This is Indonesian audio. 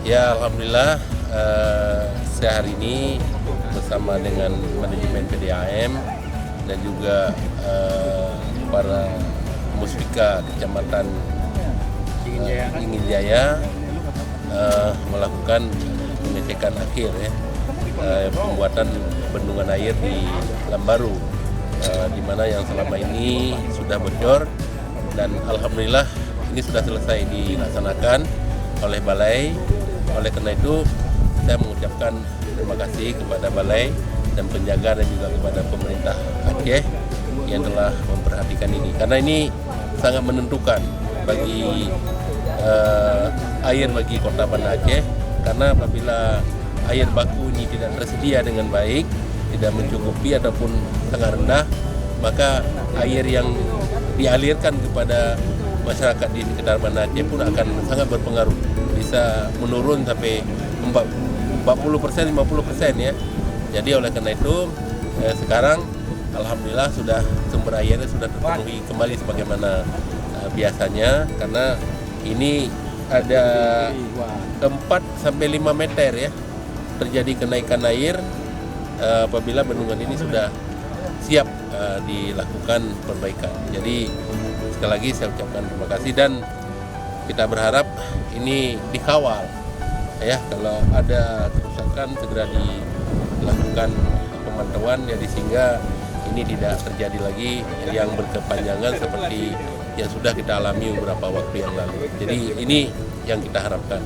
Ya, alhamdulillah saya hari ini bersama dengan manajemen PDAM dan juga para muspika Kecamatan Ingin Jaya melakukan pengecekan akhir pembuatan bendungan air di Lambaru, di mana yang selama ini sudah bocor, dan alhamdulillah ini sudah selesai dilaksanakan oleh Balai. Oleh karena itu saya mengucapkan terima kasih kepada Balai dan penjaga dan juga kepada pemerintah Aceh yang telah memperhatikan ini, karena ini sangat menentukan bagi air bagi Kota Banda Aceh. Karena apabila air baku ini tidak tersedia dengan baik, tidak mencukupi ataupun sangat rendah, maka air yang dialirkan kepada masyarakat di sekitar Banda Aceh pun akan sangat berpengaruh, bisa menurun sampai 40%, 50% ya. Jadi oleh karena itu sekarang alhamdulillah sudah sumber airnya sudah terpenuhi kembali sebagaimana biasanya, karena ini ada 4-5 meter ya terjadi kenaikan air apabila bendungan ini sudah siap dilakukan perbaikan. Jadi sekali lagi saya ucapkan terima kasih, dan kita berharap ini dikawal ya, kalau ada kerusakan segera dilakukan pemantauan ya, sehingga ini tidak terjadi lagi yang berkepanjangan seperti yang sudah kita alami beberapa waktu yang lalu. Jadi ini yang kita harapkan.